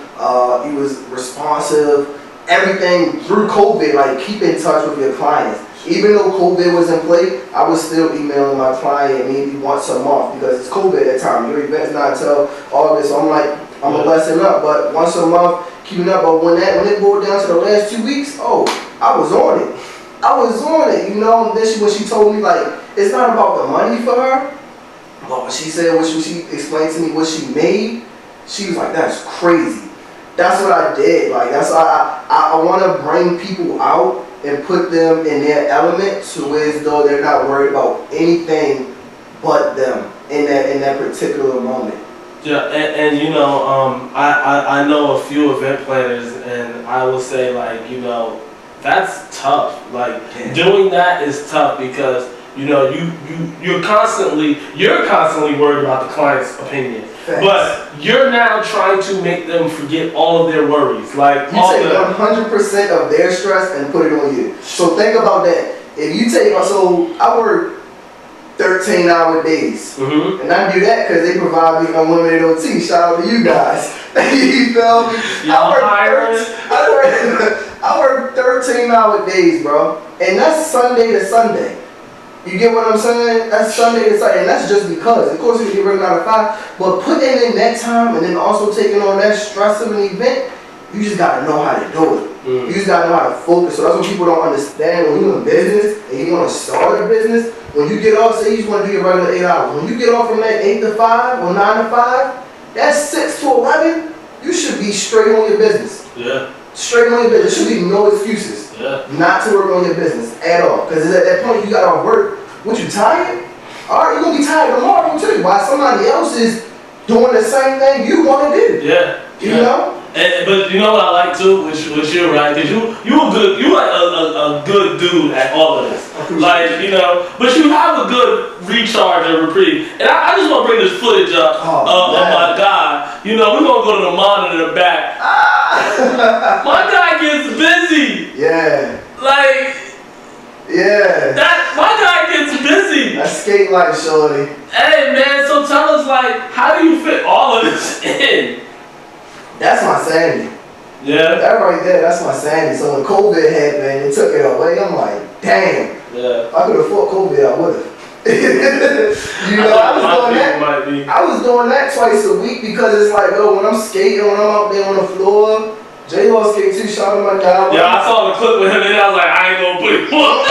he was responsive. Everything through COVID, like keep in touch with your clients. Even though COVID was in play, I was still emailing my client maybe once a month because it's COVID at that time. Your event's not until August, so I'm like, I'm a lesson up, but once a month, keeping up. But when it boiled down to the last 2 weeks, I was on it. And then when she told me, like, it's not about the money for her, but when she said, when she explained to me what she made, she was like, that's crazy. That's what I did. Like, that's I want to bring people out and put them in their element to as though they're not worried about anything but them in that particular moment. Yeah, and you know, I know a few event planners, and I will say, like, you know, that's tough. Like, doing that is tough because, you know, you're constantly worried about the client's opinion. Thanks. But you're now trying to make them forget all of their worries. Like, You take 100% of their stress and put it on you. So think about that. If you take, so I work 13-hour days. Mm-hmm. And I do that because they provide me unlimited OT. Shout out to you guys. You feel me? I work 13-hour days, bro. And that's Sunday to Sunday. You get what I'm saying? That's Sunday to Sunday. And that's just because. Of course, you get working out of 5. But putting in that time and then also taking on that stress of an event, you just got to know how to do it. Mm. You just got to know how to focus. So that's what people don't understand. When you're in business and you want to start a business, when you get off, say you just want to do your regular 8 hours. When you get off from that 8 to 5 or 9 to 5, that's 6 to 11, you should be straight on your business. Yeah. Straight on your business. There should be no excuses not to work on your business at all. Because at that point, you got to work. What, you tired? All right, you're going to be tired tomorrow too. While somebody else is doing the same thing you want to do. Yeah. You know? But you know what I like too, which you're right, because you like a good dude at all of this. Like, you know, but you have a good recharge and reprieve. And I just want to bring this footage up of my guy. You know, we're going to go to the monitor in the back. My guy gets busy. Yeah. Like, yeah. My guy gets busy. That skate life, shorty. Hey man, so tell us, like, how do you fit all of this in? That's my sanity. Yeah. That right there, that's my sanity. So when COVID happened, it took it away. I'm like, damn. Yeah. If I could have fought COVID, I would have. You know, I was doing that twice a week because it's like, yo, when I'm skating, when I'm out there on the floor, J-Law skate too, shout out my guy. Yeah, I saw the clip with him and I was like, I ain't gonna put it on.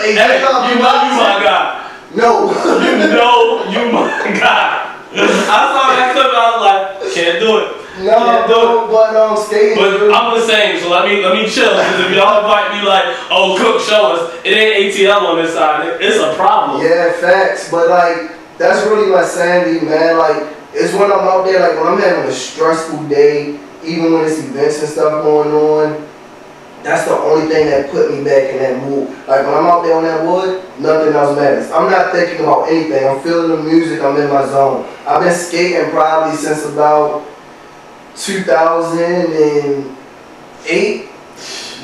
Hey, you my guy. No. No, you my guy. I saw that clip and I was like, can't do it. No, but skating. But I'm the same, so let me chill. Because if y'all invite me like, oh, Cook, show us, it ain't ATL on this side. It's a problem. Yeah, facts. But like, that's really my sanity, man. Like, it's when I'm out there, like when I'm having a stressful day, even when it's events and stuff going on. That's the only thing that put me back in that mood. Like when I'm out there on that wood, nothing else matters. I'm not thinking about anything. I'm feeling the music. I'm in my zone. I've been skating probably since about 2008,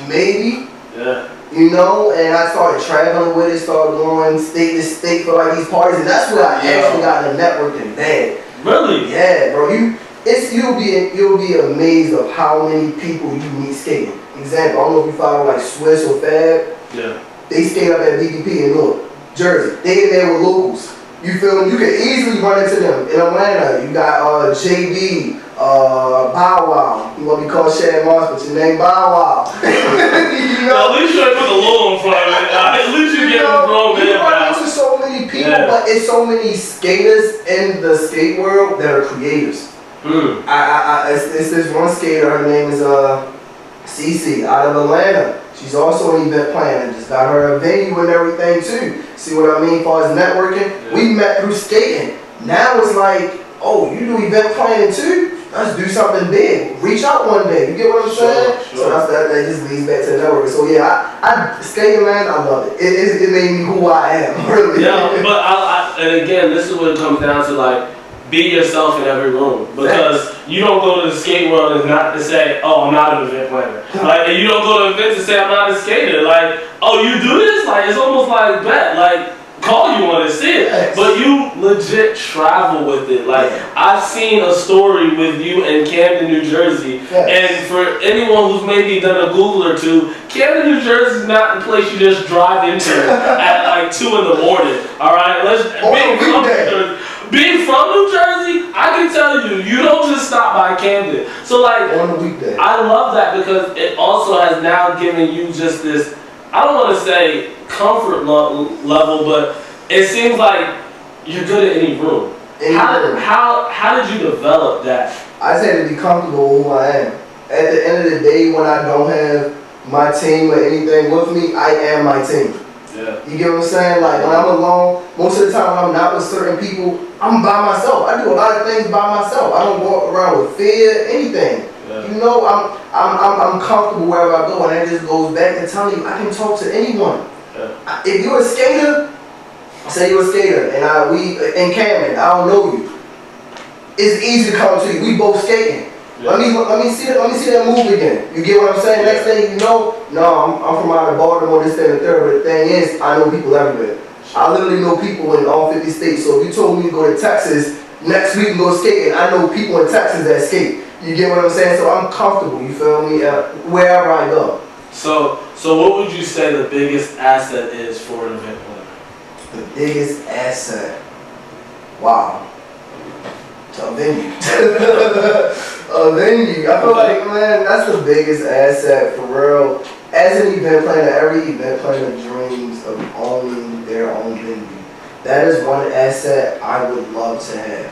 maybe. Yeah. You know, and I started traveling with it, started going state to state for like these parties, and that's where I actually got the networking bag. Really? Yeah, bro. You'll be amazed of how many people you meet skating. Example, I don't know if you follow like Swiss or Fab. Yeah. They skate up at BBP in Newark, Jersey. They in there with locals. You feel me? You can easily run into them. In Atlanta, you got JD, Bow Wow. You want to be called Shad Moss, but your name Bow Wow. You know? At least you ain't put the low in front of it. At least you get the grown man. You run into so many people, but it's so many skaters in the skate world that are creators. It's this one skater, her name is Cece out of Atlanta. She's also an event planner. Just got her a venue and everything too. See what I mean? As far as networking, we met through skating. Now it's like, oh, you do event planning too? Let's do something big. Reach out one day. You get what I'm saying? Sure. So that just leads back to the networking. So yeah, I skating, man, I love it. It made me who I am, really. Yeah, but and again, this is what it comes down to, like, be yourself in every room, because you don't go to the skate world and not to say, oh, I'm not an event planner. Like, and you don't go to events to say I'm not a skater. Like, oh, you do this? Like, it's almost like bet. Like, call you want to see it, but you legit travel with it. Like, I've seen a story with you in Camden, New Jersey, and for anyone who's maybe done a Google or two, Camden, New Jersey is not the place you just drive into at like 2 in the morning. All right, being from New Jersey, I can tell you, you don't just stop by Camden. So like, on a weekday. I love that because it also has now given you just this, I don't want to say comfort level, but it seems like you're good at any room. How did you develop that? I just had to be comfortable with who I am. At the end of the day, when I don't have my team or anything with me, I am my team. Yeah. Yeah. You get what I'm saying? Like when I'm alone, most of the time when I'm not with certain people, I'm by myself. I do a lot of things by myself. I don't walk around with fear, anything. Yeah. You know, I'm comfortable wherever I go, and that just goes back to telling you I can talk to anyone. Yeah. If you're a skater, say you're a skater, and we in Camden, I don't know you. It's easy to come to you. We both skating. Yeah. Let me see that move again. You get what I'm saying? Yeah. Next thing you know, no, I'm from out of Baltimore, this, that, and the third. But the thing is, I know people everywhere. I literally know people in all 50 states. So if you told me to go to Texas next week and go skating, I know people in Texas that skate. You get what I'm saying? So I'm comfortable. You feel me? Wherever I go. So what would you say the biggest asset is for an event planner? The biggest asset. Wow. A venue. A venue. I feel like, man, that's the biggest asset for real. As an event planner, every event planner dreams of owning their own venue. That is one asset I would love to have.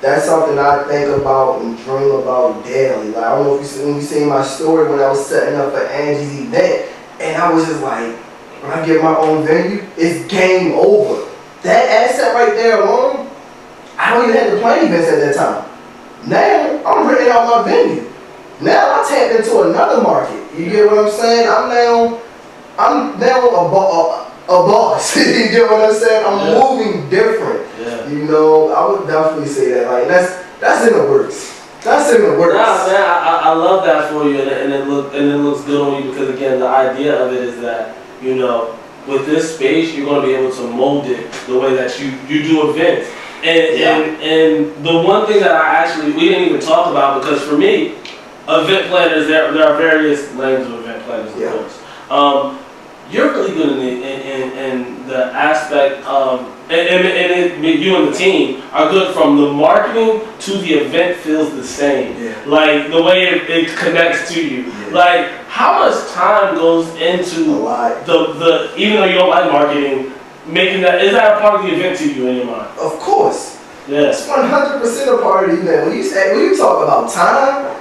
That's something I think about and dream about daily. Like, I don't know if you seen my story when I was setting up for Angie's event, and I was just like, when I get my own venue, it's game over. That asset right there alone, I don't even have to plan events at that time. Now, I'm renting out my venue. Now, I tapped into another market. You get what I'm saying? I'm now a boss. You get what I'm saying? I'm moving different. Yeah. You know, I would definitely say that. Like, that's in the works. That's in the works. Nah, man, I love that for you, and it looks good on you because again, the idea of it is that, you know, with this space, you're going to be able to mold it the way that you do events. And the one thing that we didn't even talk about, because for me, event planners, there are various lanes of event planners, of course. You're really good in the aspect of, you and the team are good from the marketing to the event feels the same. Yeah. Like the way it connects to you. Yeah. Like how much time goes into the even though you don't like marketing, making that, is that a part of the event to you in your mind? Of course. Yes. It's 100% a part of the event. When you talk about time,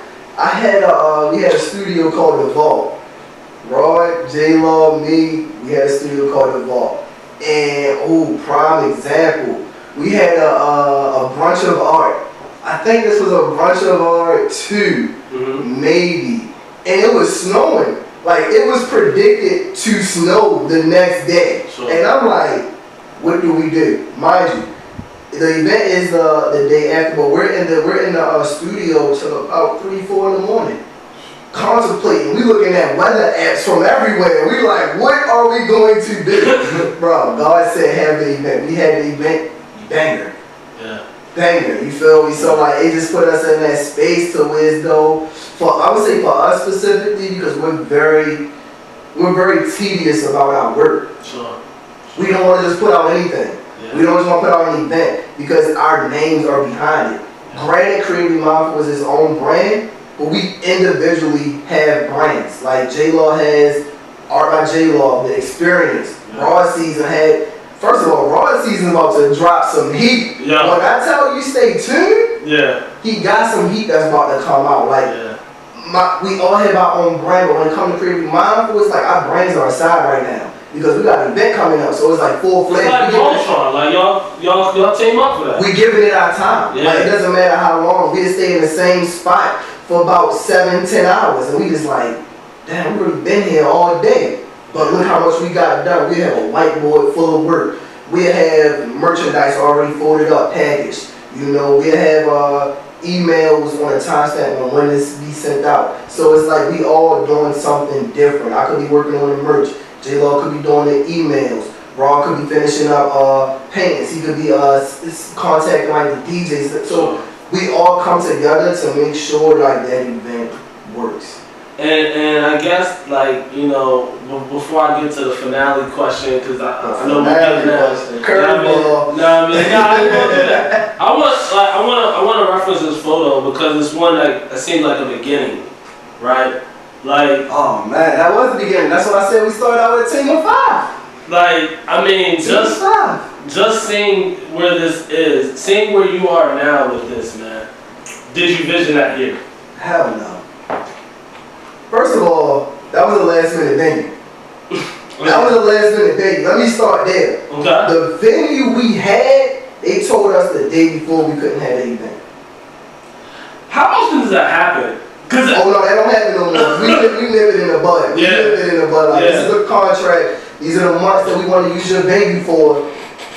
we had a studio called The Vault. Roy, J-Law, me, we had a studio called The Vault. And, prime example, we had a brunch of art. I think this was a brunch of art too, maybe. And it was snowing. Like, it was predicted to snow the next day. Sure. And I'm like, what do we do? Mind you, the event is the day after, but we're in the studio till about 3-4 in the morning, contemplating. We looking at weather apps from everywhere. We like, what are we going to do? Bro, God said have the event. We had the event, banger. Yeah. Banger, you feel me? So like, it just put us in that space to where though, I would say for us specifically, because we're very tedious about our work. Sure. We don't want to just put out anything. Yeah. We don't just want to put out an event because our names are behind it. Granted, Creatively Mindful was his own brand, but we individually have brands. Like J-Law has Art by J-Law, The Experience. Yeah. Raw Season had, first of all, Raw Season about to drop some heat. Yeah. Like I tell you, stay tuned. Yeah. He got some heat that's about to come out. Like we all have our own brand, but when it comes to Creatively Mindful, it's like our brands are aside right now. Because we got an event coming up, so it's like full-fledged. It's like Voltron, like y'all team up for that. We giving it our time. Yeah. Like it doesn't matter how long. We just stay in the same spot for about 7-10 hours, and we just like, damn, we really been here all day. But look how much we got done. We have a whiteboard full of work. We have merchandise already folded up, packaged. You know, we have emails on a timestamp on when this be sent out. So it's like we all doing something different. I could be working on the merch. J-Law could be doing the emails. Raw could be finishing up paintings. He could be contacting like the DJs. So we all come together to make sure like that event works. And I guess like, you know, before I get to the finale question, because I know we're getting that. Curveball. I ain't gonna do that. I want to reference this photo because it's one that seemed like a beginning, right? Like, oh man, that was the beginning. That's what I said. We started out with a team of 5. Like, I mean, just seeing where this is, seeing where you are now with this, man. Did you vision that here? Hell no. First of all, that was a last minute venue. That was a last minute venue. Let me start there. Okay. The venue we had, they told us the day before we couldn't have the event. How often does that happen? Oh no, that don't happen no more. We live it in the bud. We live it in the bud. Like, this is a contract. These are the months that we want to use your venue for.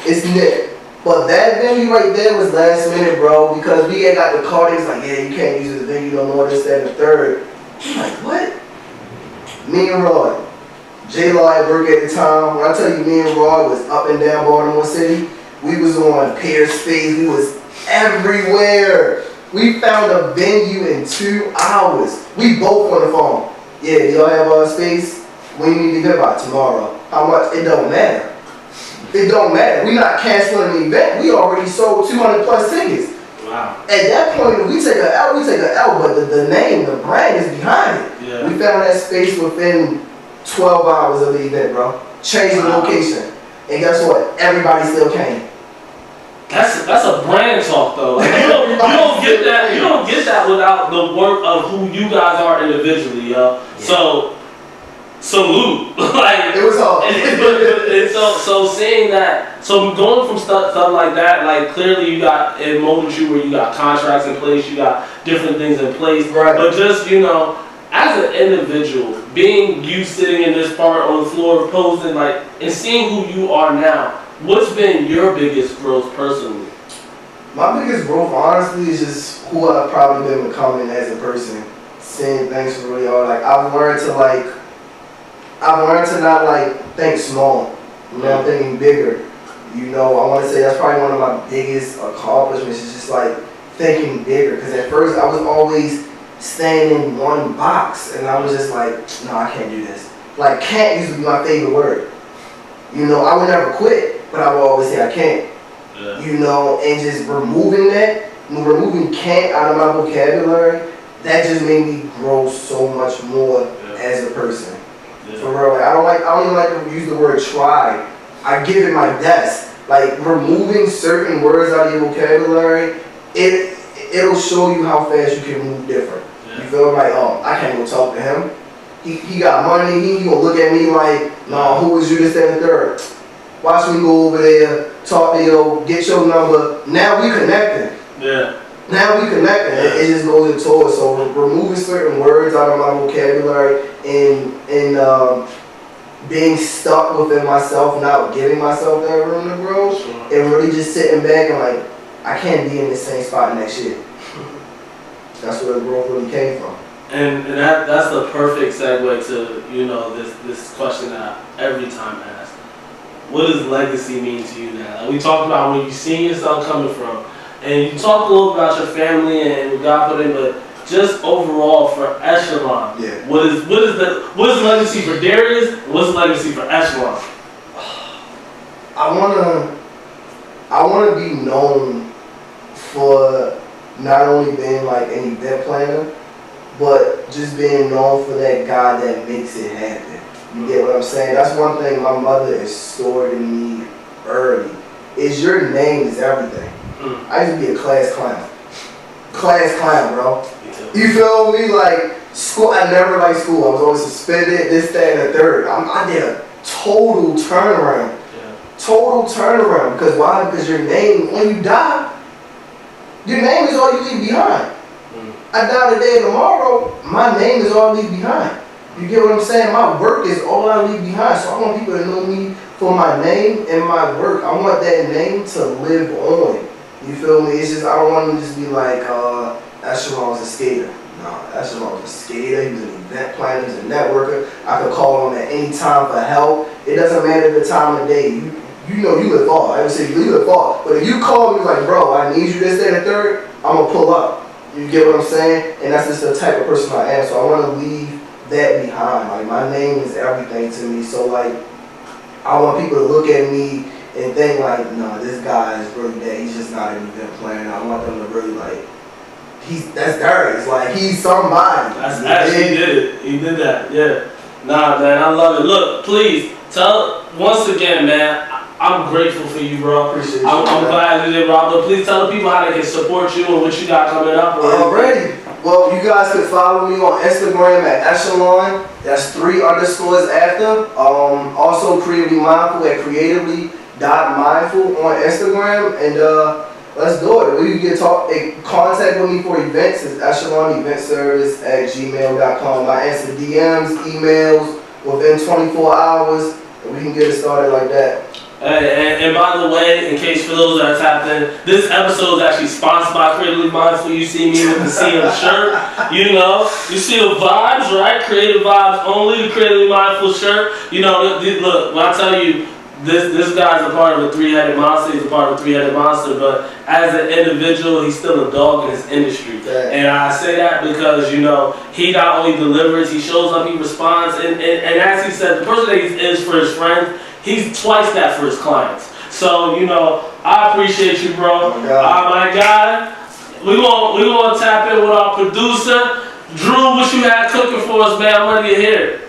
It's nip. But that venue right there was last minute, bro, because we had got the card. It's like, yeah, you can't use the venue no more, this, that, and the third. I'm like, what? Me and Rod, J-Law at work at the time. When I tell you me and Rod was up and down Baltimore City, we was on Pier Space. We was everywhere. We found a venue in 2 hours. We both on the phone. Yeah, do y'all have space? When you need to get by tomorrow. How much? It don't matter. It don't matter. We not canceling the event. We already sold 200 plus tickets. Wow. At that point, if we take an L, we take an L, but the name, the brand is behind it. Yeah. We found that space within 12 hours of the event, bro. Changed the location. And guess what? Everybody still came. That's a brand talk though. Like, you don't get that. You don't get that without the work of who you guys are individually, yo. Yeah. So salute. Like it was hard. And so seeing that, so going from stuff like that, like clearly you got in Melton where you got contracts in place, you got different things in place. Right. But just as an individual, being you sitting in this part on the floor posing, like, and seeing who you are now. What's been your biggest growth personally? My biggest growth, honestly, is just who I've probably been becoming as a person. Seeing things for really are. Like, I've learned to not think small. I'm thinking bigger. I want to say that's probably one of my biggest accomplishments. Is just like thinking bigger. Because at first I was always staying in one box, and I was just like, no, I can't do this. Like, can't used to be my favorite word. I would never quit. But I will always say I can't, and just removing can't out of my vocabulary, that just made me grow so much more as a person. Yeah. For real, I don't even like to use the word try. I give it my best. Like removing certain words out of your vocabulary, it'll show you how fast you can move different. Yeah. You feel like, oh, I can't go talk to him. He got money. He gonna look at me like, no, who is you? This, that, and the third. Watch me go over there, talk to you, get your number. Now we connecting. Yeah. Now we connecting. Yeah. It just goes into it. So removing certain words out of my vocabulary and being stuck within myself, not giving myself that room to grow, and really just sitting back and like, I can't be in the same spot next year. That's where the growth really came from. And that's the perfect segue to this question that I every time ask. What does legacy mean to you now? Like we talked about where you seen yourself coming from, and you talked a little about your family and what God put in, but just overall for Echelon, what is legacy for Darius? What's the legacy for Echelon? I wanna be known for not only being like an event planner, but just being known for that guy that makes it happen. You get what I'm saying? That's one thing my mother instilled in me early. Is your name is everything. I used to be a class clown. Class clown, bro. You feel me? Like school, I never liked school. I was always suspended, this, that, and the third. I did a total turnaround. Yeah. Total turnaround. Because why? Because your name, when you die, your name is all you leave behind. I die today and tomorrow, my name is all I leave behind. You get what I'm saying? My work is all I leave behind. So I want people to know me for my name and my work. I want that name to live on. You feel me? It's just, I don't want him to just be like, Echelon was a skater. No, Echelon was a skater. He was an event planner. He was a networker. I could call him at any time for help. It doesn't matter the time of day. You live far. I would say you live far. But if you call me like, bro, I need you this, that, and the third, I'm going to pull up. You get what I'm saying? And that's just the type of person I am. So I want to leave that behind. Like my name is everything to me. So like I want people to look at me and think like, no, this guy is really that. He's just not an event planner. I want them to really like, that's Darius. Like he's somebody. That's actually he did it. He did that. Yeah. Nah, man, I love it. Look, please tell once again, man. I'm grateful for you, bro. Appreciate you. I'm glad you did, Rob. But please tell the people how they can support you and what you got coming up. Already. Well, You guys can follow me on Instagram at Echelon. That's 3 underscores after. Also Creatively Mindful at creatively.mindful on Instagram. And let's do it. We can contact with me for events. It's echeloneventservice@gmail.com. I answer DMs, emails within 24 hours, and we can get it started like that. And by the way, in case for those that are tapped in, this episode is actually sponsored by Creatively Mindful. You see me with the CM shirt, you know. You see the vibes, right? Creative vibes only, the Creatively Mindful shirt. You know, look, when I tell you, this guy's a part of a 3-headed monster, he's a part of a 3-headed monster, but as an individual, he's still a dog in his industry. Yeah. And I say that because, you know, he not only delivers, he shows up, he responds, and as he said, the person that he is for his friends, he's twice that for his clients. So, you know, I appreciate you, bro. My guy. We gonna tap in with our producer. Drew, what you had cooking for us, man? I'm ready to hear it.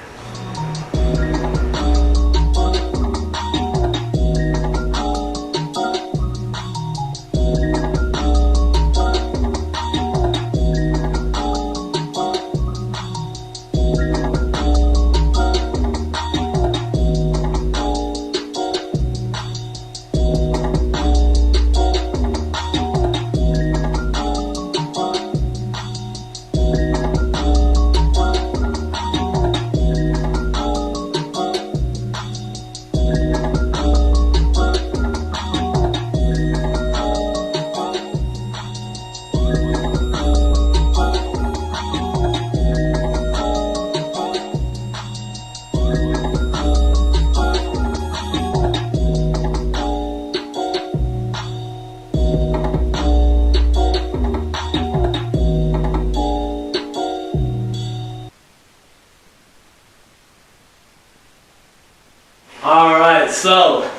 Alright, so,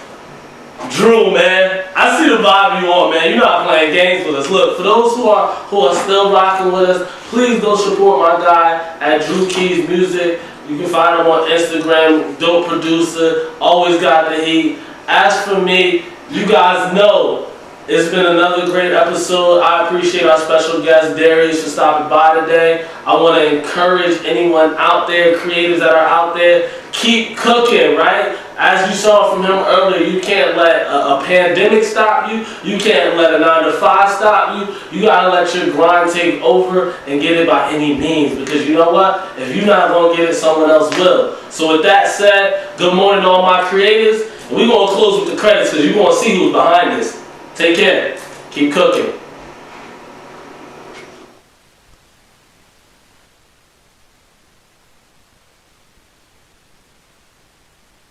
Drew, man, I see the vibe you want, man. You're not playing games with us. Look, for those who are still rocking with us, please go support my guy at Drew Keys Music. You can find him on Instagram, dope producer, always got the heat. As for me, you guys know it's been another great episode. I appreciate our special guest, Darius, for stopping by today. I want to encourage anyone out there, creators that are out there, keep cooking, right? As you saw from him earlier, you can't let a pandemic stop you. You can't let a 9-to-5 stop you. You gotta let your grind take over and get it by any means. Because you know what? If you're not gonna get it, someone else will. So with that said, good morning to all my creators. And we're gonna close with the credits because you're gonna see who's behind this. Take care. Keep cooking.